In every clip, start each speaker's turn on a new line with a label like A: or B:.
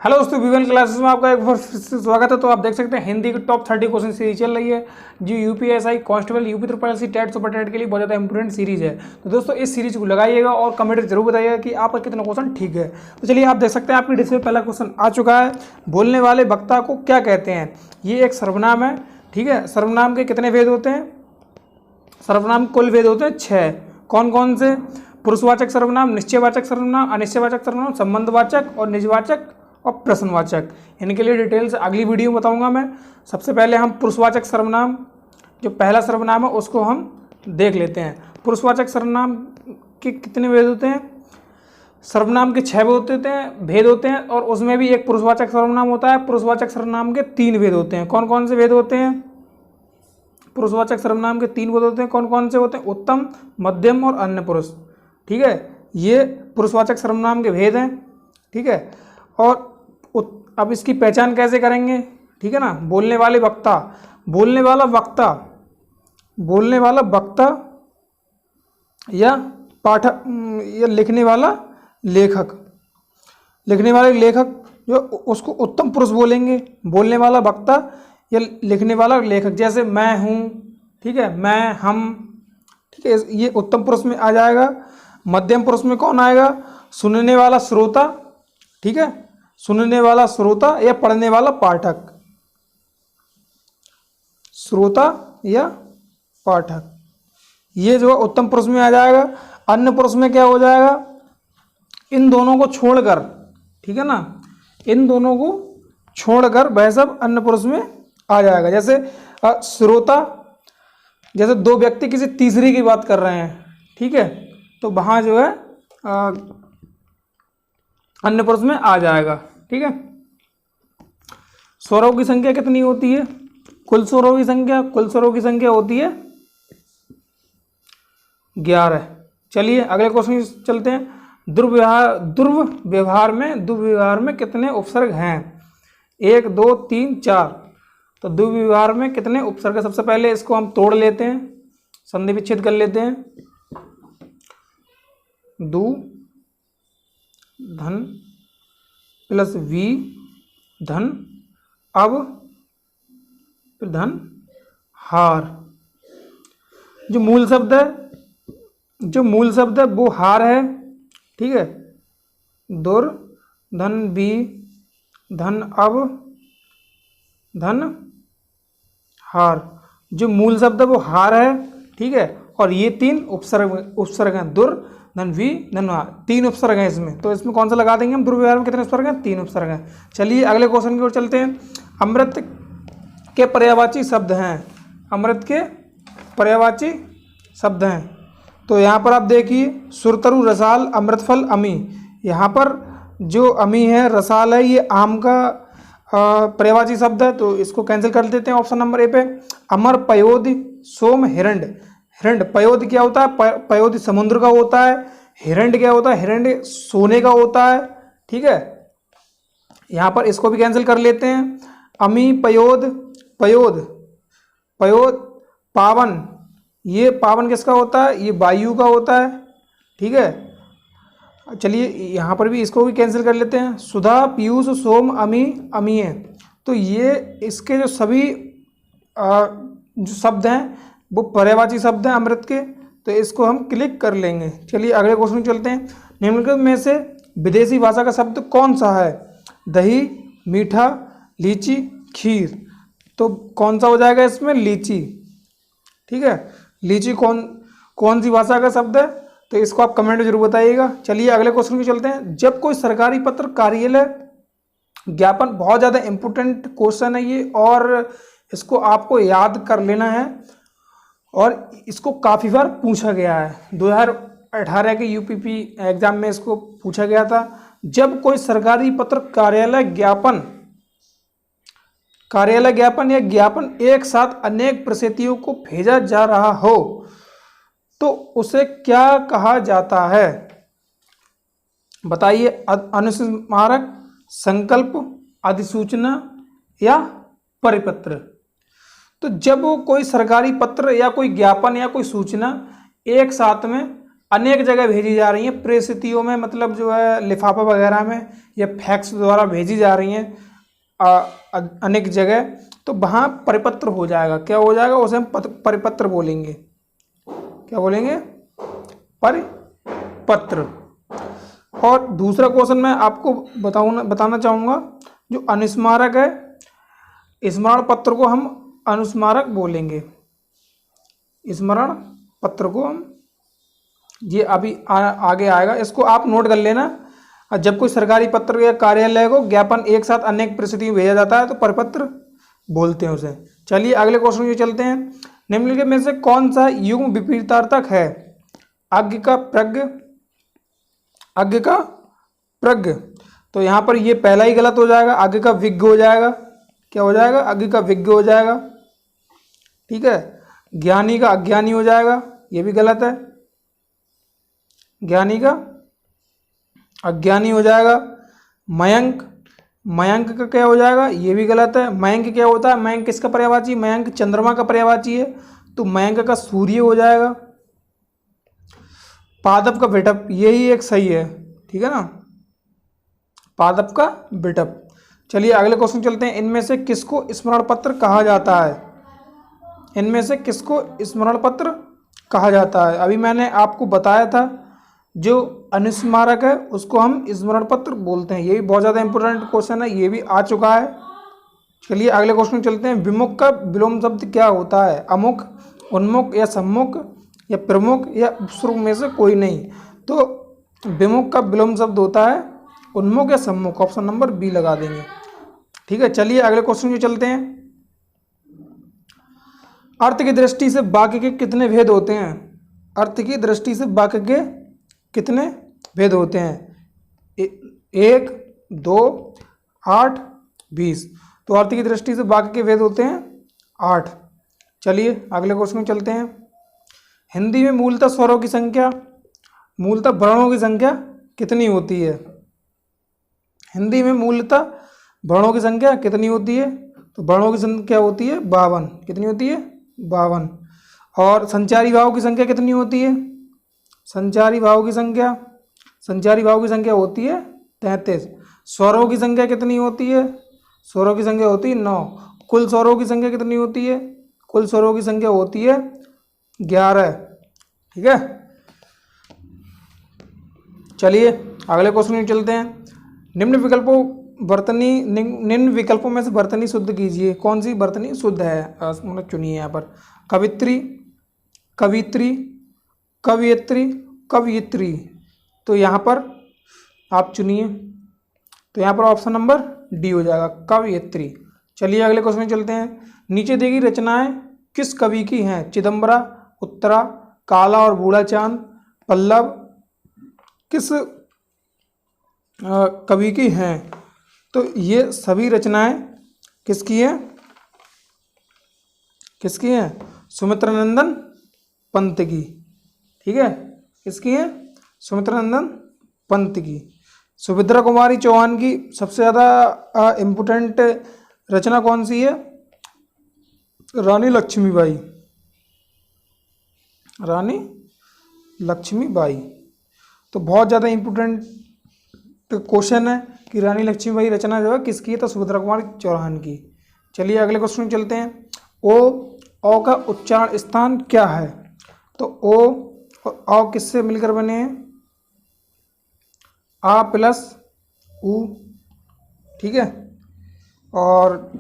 A: Hello दोस्तों, Vivel classes में आपका एक बार फिर से स्वागत है। तो आप देख सकते हैं हिंदी की टॉप 30 क्वेश्चन सीरीज चल रही है जो UPSI constable UP triple SC TET super TET के लिए बहुत ज़्यादा इंपोर्टेंट सीरीज है। तो दोस्तों इस सीरीज को लगाइएगा और कमेंट जरूर बताइएगा कि आपका कितना क्वेश्चन ठीक है। तो चलिए आप देख सकते हैं आपकी डिस्प्ले पहला क्वेश्चन आ चुका है। बोलने वाले वक्ता को क्या कहते हैं? ये एक सर्वनाम है, ठीक है। सर्वनाम के कितने भेद होते हैं? सर्वनाम कुल भेद होते हैं 6। कौन कौन से? पुरुषवाचक सर्वनाम, निश्चयवाचक सर्वनाम, अनिश्चयवाचक सर्वनाम, संबंधवाचक और निजवाचक और प्रश्नवाचक। इनके लिए डिटेल्स अगली वीडियो में बताऊंगा मैं। सबसे पहले हम पुरुषवाचक सर्वनाम, जो पहला सर्वनाम है उसको हम देख लेते हैं। पुरुषवाचक सर्वनाम के कितने भेद होते हैं? सर्वनाम के 6 भेद होते हैं और उसमें भी एक पुरुषवाचक सर्वनाम होता है। पुरुषवाचक सर्वनाम के 3 भेद होते हैं। कौन कौन से भेद होते हैं? पुरुषवाचक सर्वनाम के 3 भेद होते हैं। कौन कौन से होते हैं? उत्तम, मध्यम और अन्य पुरुष, ठीक है। ये पुरुषवाचक सर्वनाम के भेद हैं, ठीक है। और अब इसकी पहचान कैसे करेंगे, ठीक है ना। बोलने वाले वक्ता, बोलने वाला वक्ता, बोलने वाला वक्ता या पाठक या लिखने वाला लेखक, लिखने वाले लेखक जो उसको उत्तम पुरुष बोलेंगे। बोलने वाला वक्ता या लिखने वाला लेखक, जैसे मैं हूँ, ठीक है, मैं, हम, ठीक है, ये उत्तम पुरुष में आ जाएगा। मध्यम पुरुष में कौन आएगा? सुनने वाला श्रोता, ठीक है, सुनने वाला श्रोता या पढ़ने वाला पाठक, श्रोता या पाठक, ये जो है उत्तम पुरुष में आ जाएगा। अन्य पुरुष में क्या हो जाएगा? इन दोनों को छोड़कर, ठीक है ना, इन दोनों को छोड़कर वह सब अन्य पुरुष में आ जाएगा। जैसे श्रोता, जैसे 2 व्यक्ति किसी तीसरी की बात कर रहे हैं, ठीक है, तो वहाँ जो है अन्य पुरुष में आ जाएगा, ठीक है। स्वरों की संख्या कितनी होती है? कुल स्वरों की संख्या, कुल स्वरों की संख्या होती है 11। चलिए अगले क्वेश्चन चलते हैं। दुर्व्यवहार में कितने उपसर्ग हैं? 1 2 3 4। तो दुर्व्यवहार में कितने उपसर्ग? सबसे पहले इसको हम तोड़ लेते हैं, संधि विच्छेद कर लेते हैं। दु धन प्लस वी धन अब फिर धन हार। जो मूल शब्द है वो हार है, ठीक है। दुर धन बी धन अब धन हार, जो मूल शब्द है वो हार है, ठीक है। और ये 3 उपसर्ग हैं, दुर धन वी धन हार, 3 उपसर्ग हैं इसमें। तो इसमें कौन सा लगा देंगे हम? दुर्व्यवहार में कितने उपसर्ग हैं? 3 उपसर्ग हैं। चलिए अगले क्वेश्चन की ओर चलते हैं। अमृत के पर्यायवाची शब्द हैं, अमृत के पर्यायवाची शब्द हैं। तो यहाँ पर आप देखिए, सुरतरु, रसाल, अमृतफल, अमी। यहाँ पर जो अमी है, रसाल है, ये आम का पर्यायवाची शब्द है, तो इसको कैंसिल कर देते हैं ऑप्शन नंबर ए पे। अमर, पयोधि, सोम, हिरण्य। हिरण्य, पयोधि क्या होता है? पयोधि समुद्र का होता है। हिरण्य क्या होता है? हिरण्य सोने का होता है, ठीक है। यहाँ पर इसको भी कैंसिल कर लेते हैं। अमी, पयोध, पयोध, पयोध, पावन, ये पावन किसका होता है? ये वायु का होता है, ठीक है। चलिए यहाँ पर भी इसको भी कैंसिल कर लेते हैं। सुधा, पीयूष, सोम, अमी, अमीय। तो ये इसके जो सभी जो शब्द हैं वो पर्यायवाची शब्द हैं अमृत के, तो इसको हम क्लिक कर लेंगे। चलिए अगले क्वेश्चन चलते हैं। निम्नलिखित में से विदेशी भाषा का शब्द कौन सा है? दही, मीठा, लीची, खीर। तो कौन सा हो जाएगा इसमें? लीची, ठीक है। लीची कौन सी भाषा का शब्द है? तो इसको आप कमेंट में जरूर बताइएगा। चलिए अगले क्वेश्चन की चलते हैं। जब कोई सरकारी पत्र, कार्यालय, ज्ञापन, बहुत ज़्यादा इंपोर्टेंट क्वेश्चन है ये, और इसको आपको याद कर लेना है, और इसको काफ़ी बार पूछा गया है। 2018 के यूपीपी एग्जाम में इसको पूछा गया था। जब कोई सरकारी पत्र, कार्यालय ज्ञापन या ज्ञापन एक साथ अनेक प्रसिद्धियों को भेजा जा रहा हो तो उसे क्या कहा जाता है? बताइए। अनुस्मारक, संकल्प, अधिसूचना या परिपत्र। तो जब कोई सरकारी पत्र या कोई ज्ञापन या कोई सूचना एक साथ में अनेक जगह भेजी जा रही हैं, परिस्थितियों में, मतलब जो है लिफाफा वगैरह में या फैक्स द्वारा भेजी जा रही हैं अनेक जगह, तो वहाँ परिपत्र हो जाएगा। क्या हो जाएगा? उसे हम परिपत्र बोलेंगे। क्या बोलेंगे? परिपत्र। और दूसरा क्वेश्चन मैं आपको बताना चाहूँगा, जो अनुस्मारक है, स्मरण पत्र को हम अनुस्मारक बोलेंगे। स्मरण पत्र को हम, ये अभी आगे आएगा, इसको आप नोट कर लेना। जब कोई सरकारी पत्र या कार्यालय को ज्ञापन एक साथ अनेक परिस्थितियों में भेजा जाता है तो परिपत्र बोलते हैं उसे। चलिए अगले क्वेश्चन में चलते हैं। निम्नलिखित में से कौन सा युग्म विपरीतार्थक है? अज्ञ का प्रज्ञ, अज्ञ का प्रज्ञ। तो यहाँ पर ये पहला ही गलत हो जाएगा, अज्ञ का विज्ञ हो जाएगा। क्या हो जाएगा? अज्ञ का विज्ञ हो जाएगा। ठीक है। ज्ञानी का अज्ञानी हो जाएगा, ये भी गलत है। ज्ञानी का अज्ञानी हो जाएगा। मयंक, मयंक का क्या हो जाएगा? ये भी गलत है। मयंक क्या होता है? मयंक किसका पर्यायवाची? मयंक चंद्रमा का पर्यायवाची है, तो मयंक का सूर्य हो जाएगा। पादप का विटप, यही एक सही है। ठीक है ना, पादप का विटप। चलिए अगले क्वेश्चन चलते हैं। इनमें से किसको स्मरण पत्र कहा जाता है? इनमें से किसको स्मरण पत्र कहा जाता है? अभी मैंने आपको बताया था, जो अनुस्मारक है उसको हम स्मरण पत्र बोलते हैं। ये भी बहुत ज़्यादा इंपॉर्टेंट क्वेश्चन है, ये भी आ चुका है। चलिए अगले क्वेश्चन चलते हैं। विमुख का विलोम शब्द क्या होता है? अमुख, उन्मुख या सम्मुख या प्रमुख या उपसर्ग में से कोई नहीं। तो विमुख का विलोम शब्द होता है उन्मुख या सम्मुख। ऑप्शन नंबर बी लगा देंगे। ठीक है। चलिए अगले क्वेश्चन में चलते हैं। अर्थ की दृष्टि से वाक्य के कितने भेद होते हैं? अर्थ की दृष्टि से वाक्य के कितने भेद होते हैं? 1, 2, 8, 20। तो अर्थ की दृष्टि से वाक्य के भेद होते हैं 8। चलिए अगले क्वेश्चन में चलते हैं। हिंदी में मूलतः स्वरों की संख्या, मूलतः वर्णों की संख्या कितनी होती है? हिंदी में मूलतः वर्णों की संख्या कितनी होती है? तो वर्णों की संख्या होती है 52। कितनी होती है? 52। और संचारी भाव की संख्या कितनी होती है? संचारी भाव की संख्या, संचारी भाव की संख्या होती है 33। स्वरों की संख्या कितनी होती है? स्वरों की संख्या होती है 9। कुल स्वरों की संख्या कितनी होती है? कुल स्वरों की संख्या होती है 11। ठीक है। चलिए अगले क्वेश्चन में चलते हैं। निम्न विकल्पों में से वर्तनी शुद्ध कीजिए। कौन सी वर्तनी शुद्ध है? मतलब चुनिए यहाँ पर। कवित्री, कवित्री, कवियत्री, कवियत्री। तो यहाँ पर आप चुनिए। तो यहाँ पर ऑप्शन नंबर डी हो जाएगा, कवियत्री। चलिए अगले क्वेश्चन में चलते हैं। नीचे दी गई रचनाएं किस कवि की हैं? चिदम्बरा, उत्तरा, काला और बूढ़ा चांद, पल्लव किस कवि की हैं? तो ये सभी रचनाएं किसकी हैं? किसकी हैं? सुमित्रानंदन पंत की। ठीक है। किसकी है? सुमित्रानंदन पंत की। सुभद्रा कुमारी चौहान की सबसे ज़्यादा इम्पोर्टेंट रचना कौन सी है? रानी लक्ष्मीबाई। रानी लक्ष्मीबाई। तो बहुत ज़्यादा इम्पोर्टेंट क्वेश्चन है कि रानी लक्ष्मीबाई रचना जो है किसकी है? तो सुभद्रा कुमारी चौहान की। चलिए अगले क्वेश्चन में चलते हैं। ओ का उच्चारण स्थान क्या है? तो ओ और औ किससे मिलकर बने हैं? आ प्लस उ। ठीक है। और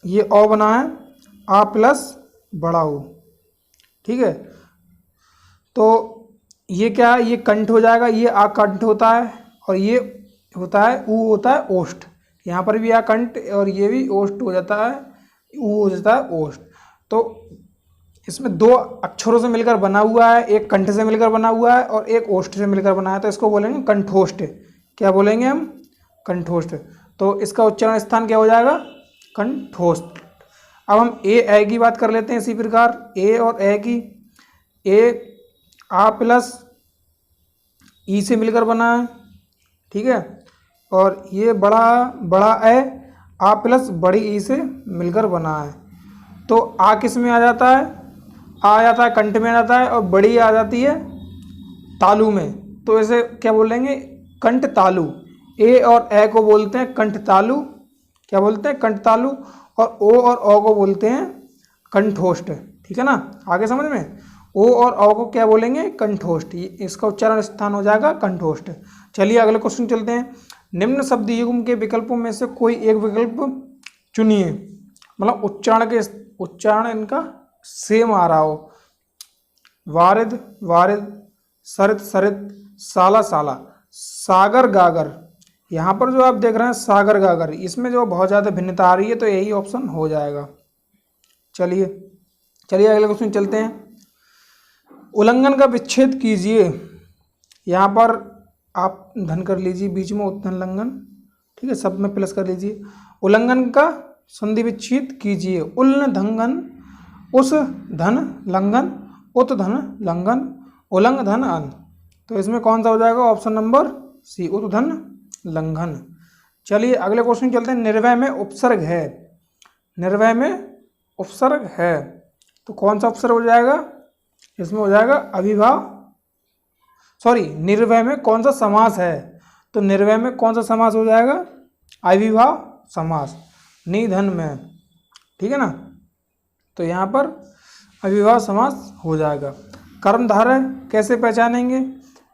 A: ये औ बना है आ प्लस बड़ा उ। ठीक है। तो ये क्या है? ये कंठ हो जाएगा, ये आ कंठ होता है, और ये होता है उ होता है ओष्ठ। यहाँ पर भी आ कंठ और ये भी ओष्ठ हो जाता है, उ हो जाता है ओष्ठ। तो इसमें दो अक्षरों से मिलकर बना हुआ है, एक कंठ से मिलकर बना हुआ है और एक ओष्ठ से मिलकर बना है, तो इसको बोलेंगे कंठोष्ठ। क्या बोलेंगे हम? कंठोष्ठ। तो इसका उच्चारण स्थान क्या हो जाएगा? कंठोष्ठ। अब हम ए की बात कर लेते हैं इसी प्रकार। ए और ए की, ए आ प्लस ई से मिलकर बना है। ठीक है। और ये बड़ा ए आ प्लस बड़ी ई से मिलकर बना है। तो आ किस में आ जाता है? आ जाता है कंठ में आ जाता है, और बड़ी आ जाती है तालु में, तो इसे क्या बोलेंगे, कंठ तालु। ए और ए को बोलते हैं कंठ तालु, क्या बोलते हैं, कंठ तालु। और ओ और औ को बोलते हैं कंठोष्ठ, ठीक है ना, आगे समझ में। ओ और औ को क्या बोलेंगे, कंठोष्ठ, इसका उच्चारण स्थान हो जाएगा कंठोष्ठ। चलिए अगले क्वेश्चन चलते हैं। निम्न शब्द युग्म के विकल्पों में से कोई एक विकल्प चुनिए, मतलब उच्चारण इनका सेम आ रहा हो। वारिद वारिद, सरित सरित, साला साला, सागर गागर। यहाँ पर जो आप देख रहे हैं सागर गागर, इसमें जो बहुत ज़्यादा भिन्नता आ रही है, तो यही ऑप्शन हो जाएगा। चलिए अगले क्वेश्चन चलते हैं। उल्लंघन का विच्छेद कीजिए। यहाँ पर आप धन कर लीजिए बीच में, उत्थन लंघन, ठीक है, सब में प्लस कर लीजिए। उल्लंघन का संधि विच्छेद कीजिए। उल्न धंगन, उस धन लंघन, उत धन लंघन, उलंग धन अन। तो इसमें कौन सा हो जाएगा, ऑप्शन नंबर सी, उत धन लंघन। चलिए अगले क्वेश्चन चलते हैं। निर्वय में उपसर्ग है, निर्वय में उपसर्ग है, तो कौन सा उपसर्ग हो जाएगा, इसमें हो जाएगा अभिभाव, सॉरी, निर्वय में कौन सा समास है, तो निर्वय में कौन सा समास हो जाएगा, अविभाव समास, निधन में, ठीक है ना, तो यहाँ पर अविभाव समास हो जाएगा। कर्मधारय कैसे पहचानेंगे,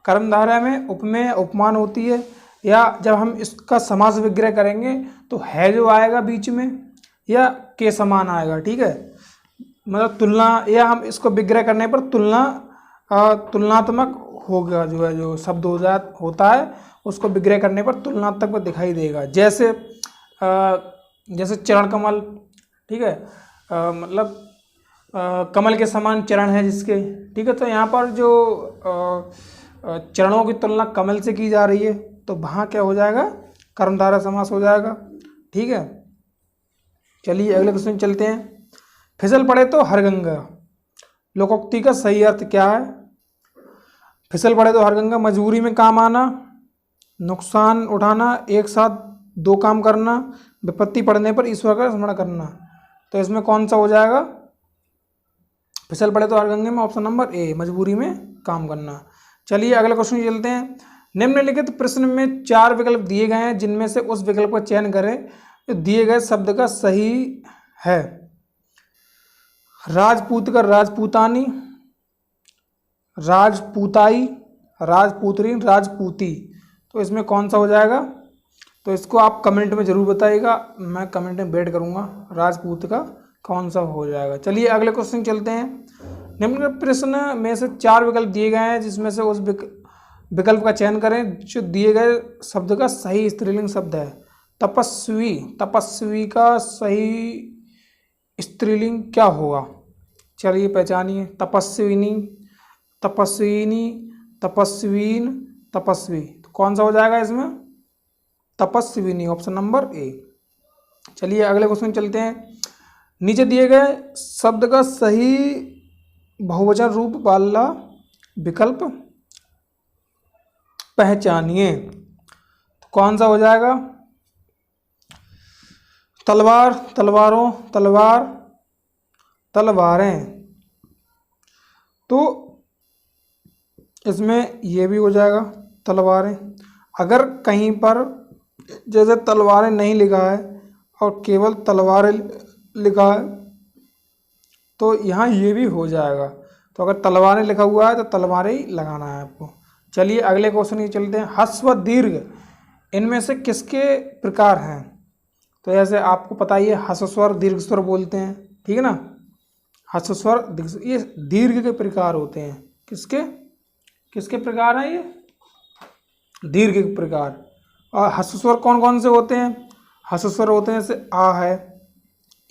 A: कर्मधारय में उपमेय उपमान होती है, या जब हम इसका समास विग्रह करेंगे तो है जो आएगा बीच में, या के समान आएगा, ठीक है, मतलब तुलना, या हम इसको विग्रह करने पर तुलनात्मक होगा, जो है जो शब्द होता है उसको विग्रह करने पर तुलनात्मक दिखाई देगा। जैसे जैसे चरण कमल, ठीक है, मतलब कमल के समान चरण है जिसके, ठीक है, तो यहाँ पर जो चरणों की तुलना कमल से की जा रही है, तो वहाँ क्या हो जाएगा, कर्मधारय समास हो जाएगा, ठीक है। चलिए अगले क्वेश्चन चलते हैं। फिसल पड़े तो हरगंगा, लोकोक्ति का सही अर्थ क्या है। फिसल पड़े तो हरगंगा, मजबूरी में काम आना, नुकसान उठाना, एक साथ दो काम करना, विपत्ति पड़ने पर ईश्वर का स्मरण करना। तो इसमें कौन सा हो जाएगा, फिसल पड़े तो हरगंगे में ऑप्शन नंबर ए, मजबूरी में काम करना। चलिए अगले क्वेश्चन चलते हैं। निम्नलिखित प्रश्न में 4 विकल्प दिए गए हैं, जिनमें से उस विकल्प का चयन करें जो दिए गए शब्द का सही है। राजपूत का राजपूतानी, राजपूताई, राजपूतरी, राजपूती। तो इसमें कौन सा हो जाएगा, तो इसको आप कमेंट में ज़रूर बताइएगा, मैं कमेंट में वेट करूँगा, राजपूत का कौन सा हो जाएगा। चलिए अगले क्वेश्चन चलते हैं। निम्न प्रश्न में से 4 विकल्प दिए गए हैं, जिसमें से उस विकल्प का चयन करें जो दिए गए शब्द का सही स्त्रीलिंग शब्द है। तपस्वी, तपस्वी का सही स्त्रीलिंग क्या होगा, चलिए पहचानिए। तपस्विनी, तपस्विनी, तपस्वीन, तपस्वी। तो कौन सा हो जाएगा इसमें, तपस्विनी, ऑप्शन नंबर ए। चलिए अगले क्वेश्चन चलते हैं। नीचे दिए गए शब्द का सही बहुवचन रूप वाला विकल्प पहचानिए। तो कौन सा हो जाएगा, तलवार, तलवारों, तलवार, तलवारें। तो इसमें ये भी हो जाएगा तलवारें। अगर कहीं पर जैसे तलवारें नहीं लिखा है और केवल तलवारें लिखा है, तो यहाँ ये भी हो जाएगा। तो अगर तलवारें लिखा हुआ है तो तलवारें ही लगाना है आपको। चलिए अगले क्वेश्चन की चलते हैं। ह्रस्व दीर्घ इनमें से किसके प्रकार हैं। तो ऐसे आपको पता ही है, ह्रस्व स्वर दीर्घ स्वर बोलते हैं, ठीक है ना, ह्रस्व स्वर ये दीर्घ के प्रकार होते हैं। किसके किसके प्रकार हैं, ये दीर्घ के प्रकार। और ह्रस्व स्वर कौन कौन से होते हैं, ह्रस्व स्वर होते हैं जैसे आ है,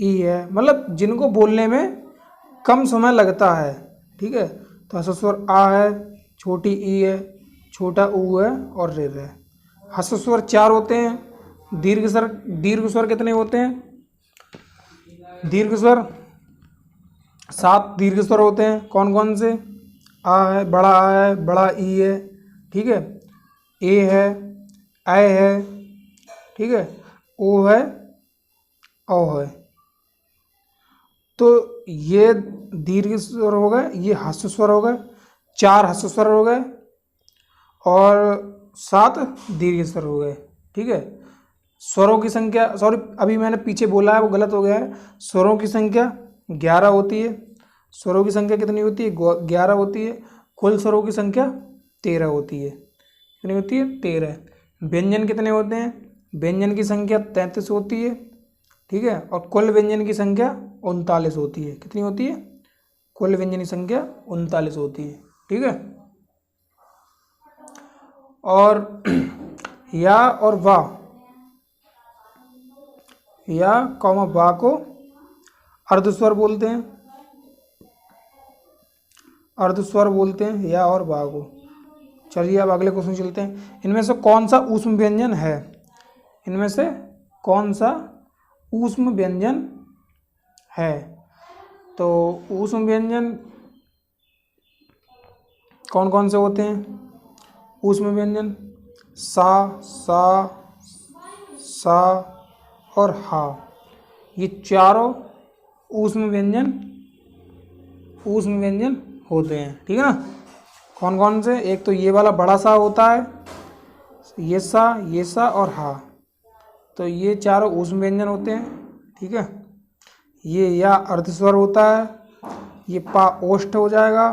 A: ई है, मतलब जिनको बोलने में कम समय लगता है, ठीक है। तो ह्रस्व स्वर आ है, छोटी ई है, छोटा ऊ है और ऋ है। ह्रस्व स्वर 4 होते हैं। दीर्घ स्वर कितने होते हैं, दीर्घ स्वर 7 दीर्घ स्वर होते हैं। कौन कौन से, आ है, बड़ा आ है, बड़ा ई है, ठीक है, ए है, ऐ है, ठीक है, ओ है, औ है। तो ये दीर्घ स्वर हो गए, ये ह्रस्व स्वर हो गए, 4 ह्रस्व स्वर हो गए, और 7 दीर्घ स्वर हो गए। ठीक है, स्वरों की संख्या, सॉरी अभी मैंने पीछे बोला है वो गलत हो गया है। स्वरों की संख्या 11 होती है। स्वरों की संख्या कितनी होती है? 11 होती है। कुल स्वरों की संख्या 13 होती है। कितनी होती है? 13। व्यंजन कितने होते हैं? व्यंजन की संख्या 33 होती है। ठीक है, और कुल व्यंजन की संख्या 39 होती है। कितनी होती है? कुल व्यंजन की संख्या 39 होती है। ठीक है, और या और वाह, या कौमा वाह को अर्धस्वर बोलते हैं। अर्धस्वर बोलते हैं या और वाह को। चलिए अब अगले क्वेश्चन चलते हैं। इनमें से कौन सा ऊष्म व्यंजन है? इनमें से कौन सा ऊष्म व्यंजन है? तो ऊष्म व्यंजन कौन कौन से होते हैं? ऊष्म व्यंजन सा और हा, ये चारों ऊष्म व्यंजन होते हैं। ठीक है ना, कौन कौन से? एक तो ये वाला बड़ा सा होता है, ये सा और हा, तो ये चारों ऊष्म व्यंजन होते हैं। ठीक है, ये या अर्धस्वर होता है, ये पा ओष्ठ हो जाएगा,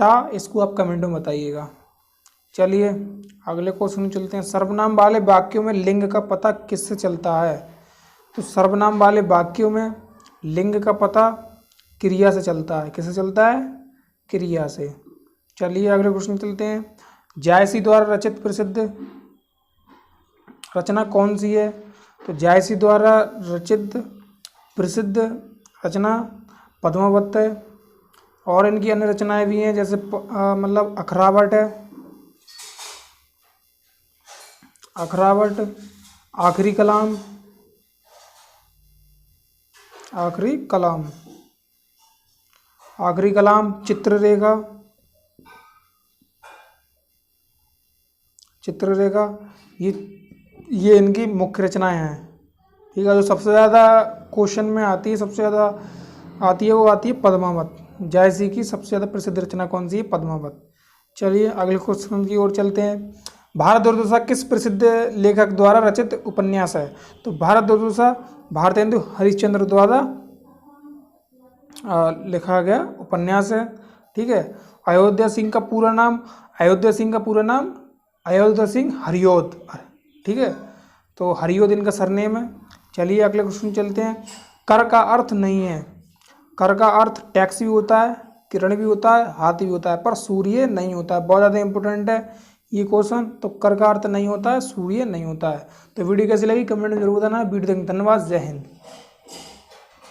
A: टा इसको आप कमेंट में बताइएगा। चलिए अगले क्वेश्चन चलते हैं। सर्वनाम वाले वाक्यों में लिंग का पता किससे चलता है? तो सर्वनाम वाले वाक्यों में लिंग का पता क्रिया से चलता है। किससे चलता है? क्रिया से। चलिए अगले क्वेश्चन चलते हैं। जायसी द्वारा रचित प्रसिद्ध रचना कौन सी है? तो जायसी द्वारा रचित प्रसिद्ध रचना पद्मावत है, और इनकी अन्य रचनाएं भी हैं, जैसे मतलब अखरावट है, अखरावट, आखिरी कलाम, चित्ररेखा, ये इनकी मुख्य रचनाएं हैं। ठीक है, जो सबसे ज़्यादा क्वेश्चन में आती है, सबसे ज़्यादा आती है, वो आती है पद्मावत। जायसी की सबसे ज़्यादा प्रसिद्ध रचना कौन सी है? पद्मावत। चलिए अगले क्वेश्चन की ओर चलते हैं। भारत दुर्दशा किस प्रसिद्ध लेखक द्वारा रचित उपन्यास है? तो भारत दुर्दशा भारतेंदु हरिश्चंद्र द्वारा लिखा गया उपन्यास है। ठीक है, अयोध्या सिंह का पूरा नाम अयोध्या सिंह हरियोध। ठीक है, तो हरियोध इनका सरनेम है। चलिए अगले क्वेश्चन चलते हैं। कर का अर्थ नहीं है। कर का अर्थ टैक्स भी होता है, किरण भी होता है, हाथी भी होता है, पर सूर्य नहीं होता है। बहुत ज़्यादा इंपॉर्टेंट है ये क्वेश्चन। तो कर का अर्थ नहीं होता है, सूर्य नहीं होता है। तो वीडियो कैसी लगी कमेंट में जरूर बताना। वीडियो देखने धन्यवाद। जय हिंद।